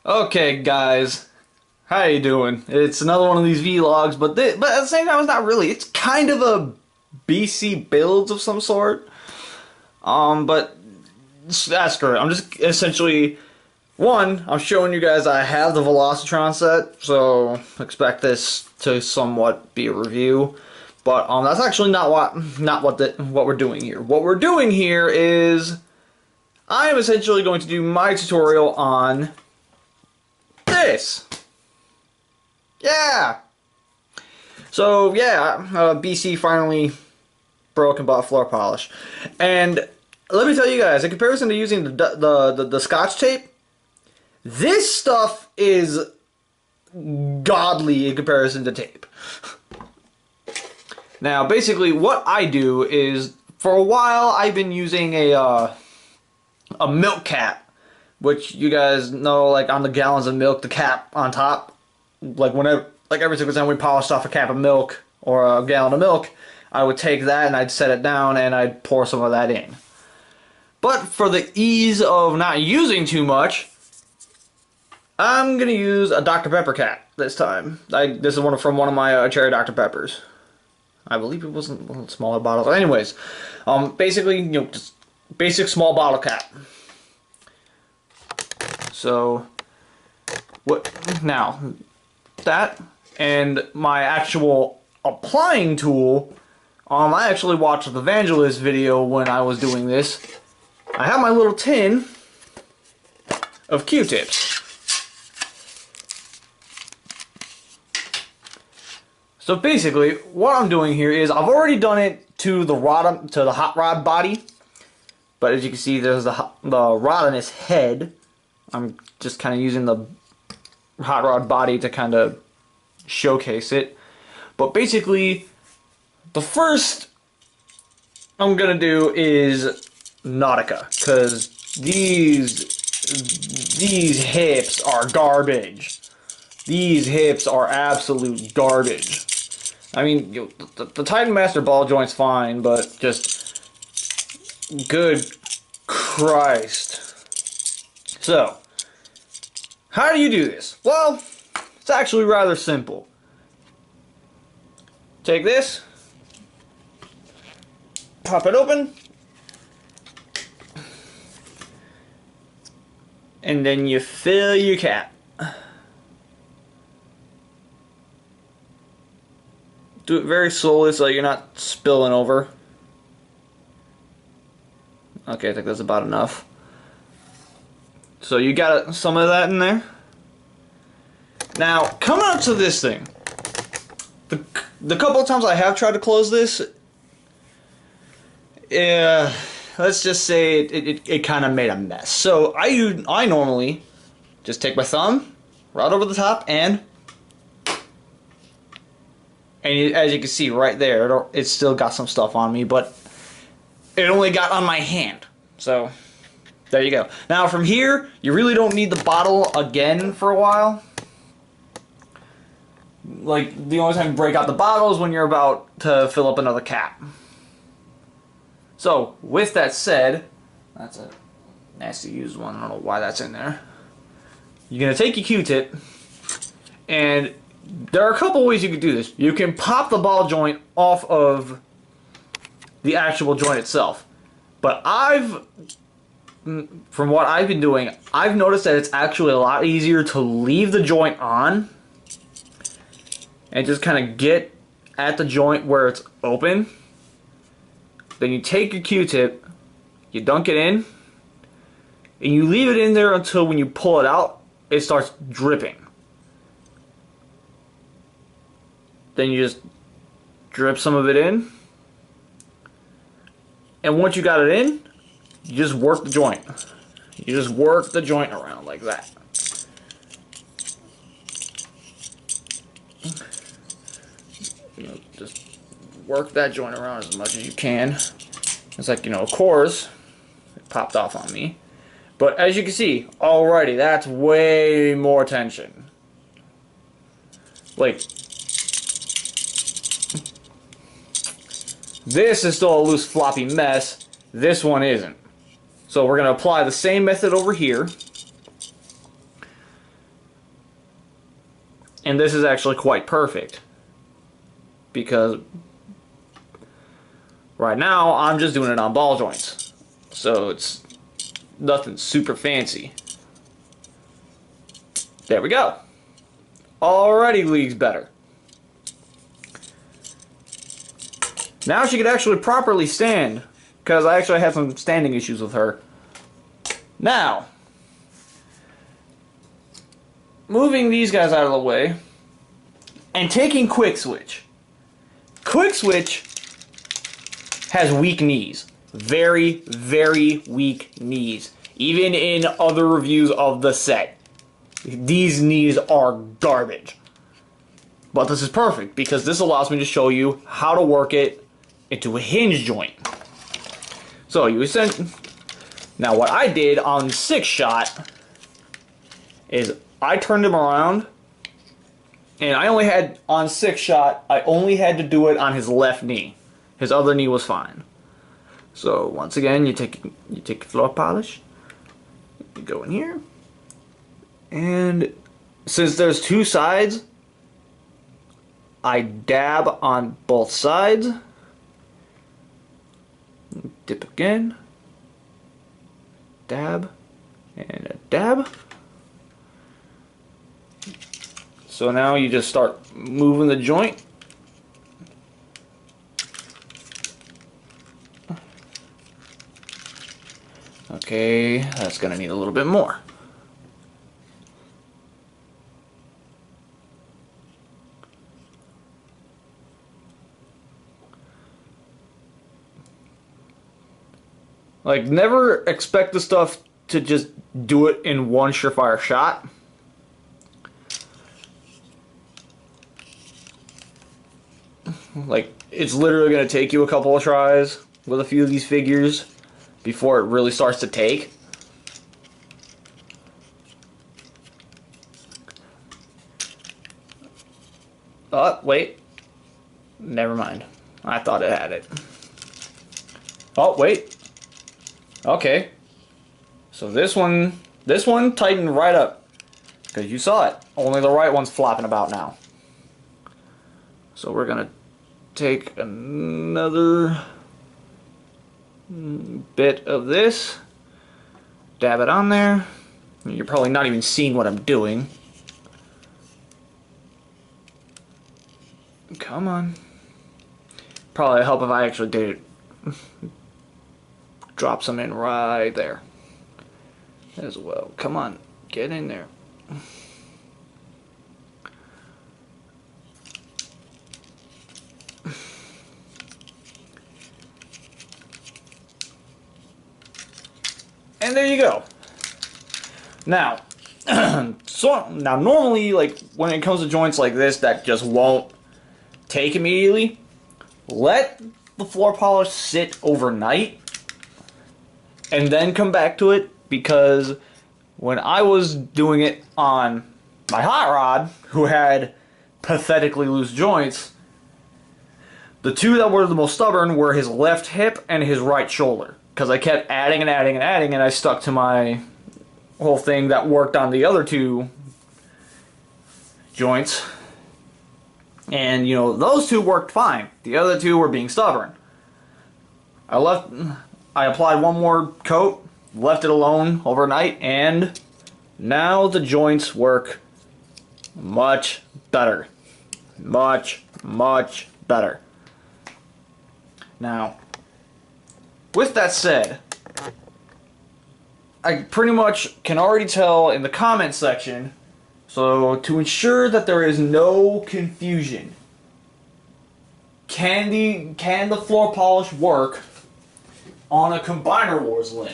Okay, guys, how you doing? It's another one of these vlogs, but at the same time, it's not really. It's kind of a BC builds of some sort. But that's great. I'm just essentially I'm showing you guys I have the Velocitron set, so expect this to somewhat be a review. But that's actually not what we're doing here. What we're doing here is I am essentially going to do my tutorial on this. Yeah. So yeah, BC finally broke and bought floor polish, and let me tell you guys, in comparison to using the Scotch tape, this stuff is godly in comparison to tape. Now, basically, what I do is, for a while, I've been using a milk cap, which you guys know, like on the gallons of milk, the cap on top, like every single time we polished off a cap of milk or a gallon of milk, I would take that and I'd set it down and I'd pour some of that in. But for the ease of not using too much, I'm gonna use a Dr. Pepper cap this time. This is from one of my cherry Dr. Peppers. I believe it wasn't one of the smaller bottles. Anyways, basically, just basic small bottle cap. So, now, that and my actual applying tool, I actually watched the Evangelist video when I was doing this. I have my little tin of Q-tips. So basically, what I'm doing here is I've already done it to the hot rod body, but as you can see, there's the rod on its head. I'm just kind of using the hot rod body to kind of showcase it. But basically, the first I'm gonna do is Nautica, because these hips are garbage. These hips are absolute garbage. I mean, the Titan Master ball joint's fine, but just good Christ. So, how do you do this? Well, it's actually rather simple. Take this, pop it open, and then you fill your cap. Do it very slowly so you're not spilling over. Okay, I think that's about enough. So you got some of that in there. Now, coming up to this thing, the couple of times I have tried to close this, let's just say it kind of made a mess. So I normally just take my thumb right over the top and as you can see right there, it's still got some stuff on me, but it only got on my hand. So, there you go. Now from here, you really don't need the bottle again for a while. Like, the only time you break out the bottle is when you're about to fill up another cap. So, with that said, that's a nasty used one, I don't know why that's in there. You're going to take your Q-tip, and there are a couple ways you can do this. You can pop the ball joint off of the actual joint itself. But from what I've been doing, I've noticed that it's actually a lot easier to leave the joint on and just kind of get at the joint where it's open. Then you take your Q-tip, you dunk it in, and you leave it in there until when you pull it out, it starts dripping. Then you just drip some of it in. And once you got it in, you just work the joint. You just work the joint around like that. Just work that joint around as much as you can. It's like, of course, it popped off on me. But as you can see, already, that's way more tension. Like, this is still a loose floppy mess. This one isn't. So we're going to apply the same method over here. And this is actually quite perfect, because right now I'm just doing it on ball joints, so it's nothing super fancy. There we go. Already leagues better. Now she could actually properly stand, because I actually had some standing issues with her. Now, moving these guys out of the way, and taking Quick Switch. Quick Switch has weak knees. Very, very weak knees. Even in other reviews of the set, these knees are garbage. But this is perfect, because this allows me to show you how to work it into a hinge joint. So you essentially, now what I did on 6-shot is I turned him around, and I only had, on 6-shot, I only had to do it on his left knee. His other knee was fine. So once again, you take your floor polish, you go in here, and since there's 2 sides, I dab on both sides, dip again, dab, and a dab. So now you just start moving the joint. Okay, that's gonna need a little bit more. Like, never expect the stuff to just do it in one surefire shot. Like, it's literally going to take you a couple of tries with a few of these figures before it really starts to take. Oh, wait. Never mind. I thought it had it. Oh, wait. Okay. So this one tightened right up. Because you saw it. Only the right one's flopping about now. So we're going to take another bit of this. Dab it on there. You're probably not even seeing what I'm doing. Come on. Probably help if I actually did it. Drop some in right there as well. Come on, get in there. And there you go. Now, now normally, like when it comes to joints like this that just won't take immediately, let the floor polish sit overnight and then come back to it, because when I was doing it on my hot rod, who had pathetically loose joints, the 2 that were the most stubborn were his left hip and his right shoulder, because I kept adding and adding and adding, and I stuck to my whole thing that worked on the other 2 joints. And, you know, those 2 worked fine. The other 2 were being stubborn. I applied one more coat, left it alone overnight, and now the joints work much better. Much, much better. Now, with that said, I pretty much can already tell in the comment section. So, to ensure that there is no confusion, can the floor polish work on a Combiner Wars limb?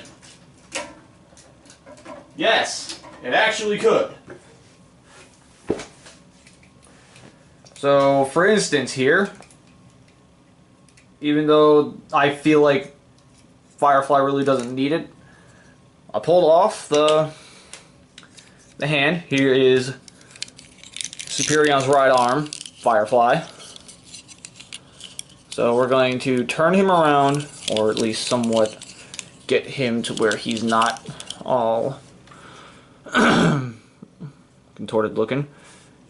Yes, it actually could. So, for instance here, even though I feel like Firefly really doesn't need it, I pulled off the hand. Here is Superion's right arm, Firefly. So we're going to turn him around, or at least somewhat get him to where he's not all contorted looking.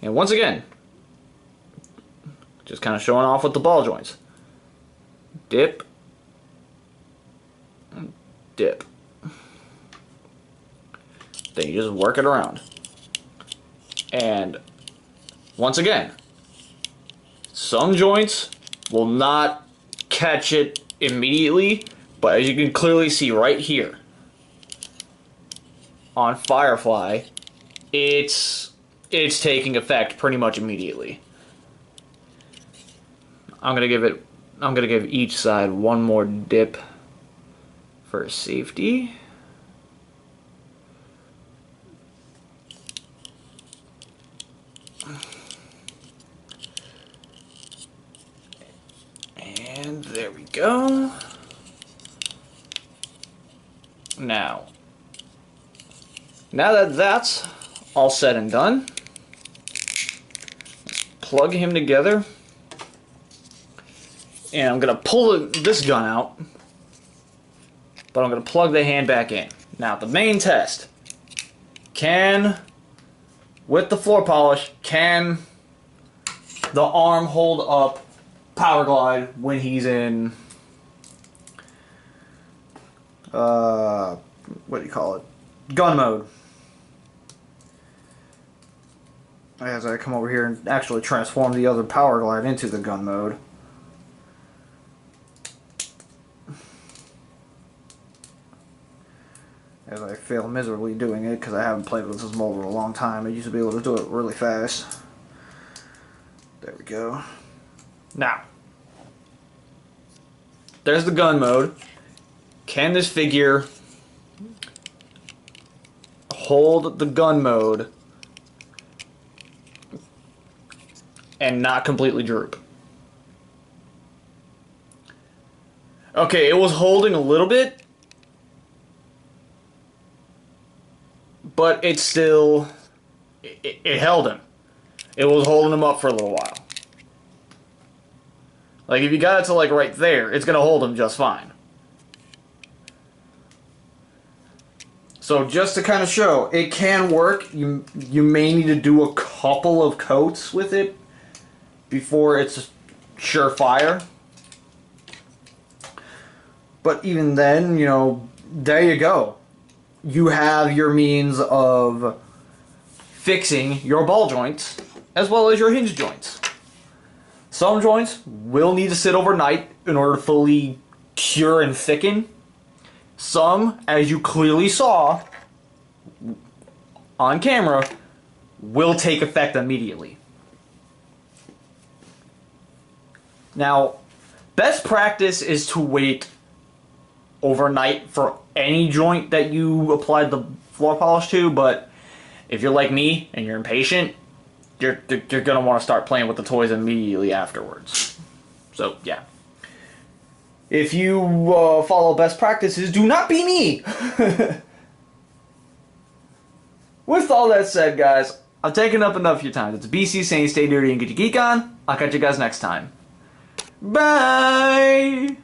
And once again, just kind of showing off with the ball joints. Dip. Dip. Then you just work it around. And once again, some joints will not catch it immediately, but as you can clearly see right here on Firefly, it's taking effect pretty much immediately. I'm gonna give each side one more dip for safety. And there we go. Now that that's all said and done, plug him together. And I'm going to pull this gun out, but I'm going to plug the hand back in. Now, the main test. With the floor polish, can the arm hold up Power Glide when he's in, what do you call it? Gun mode. As I come over here and actually transform the other Power Glide into the gun mode. As I fail miserably doing it because I haven't played with this mold in a long time. I used to be able to do it really fast. There we go. Now, there's the gun mode. Can this figure hold the gun mode and not completely droop? Okay, it was holding a little bit, but it still, it held him. It was holding him up for a little while. Like, if you got it to, like, right there, it's going to hold him just fine. So, just to kind of show, it can work. You may need to do a couple of coats with it before it's surefire. But even then, you know, there you go. You have your means of fixing your ball joints as well as your hinge joints. Some joints will need to sit overnight in order to fully cure and thicken. Some, as you clearly saw on camera, will take effect immediately. Now, best practice is to wait overnight for any joint that you applied the floor polish to, but if you're like me and you're impatient, you're gonna want to start playing with the toys immediately afterwards. So yeah, if you follow best practices, do not be me. With all that said, guys, I've taken up enough of your time. It's BC saying stay dirty and get your geek on. I'll catch you guys next time. Bye.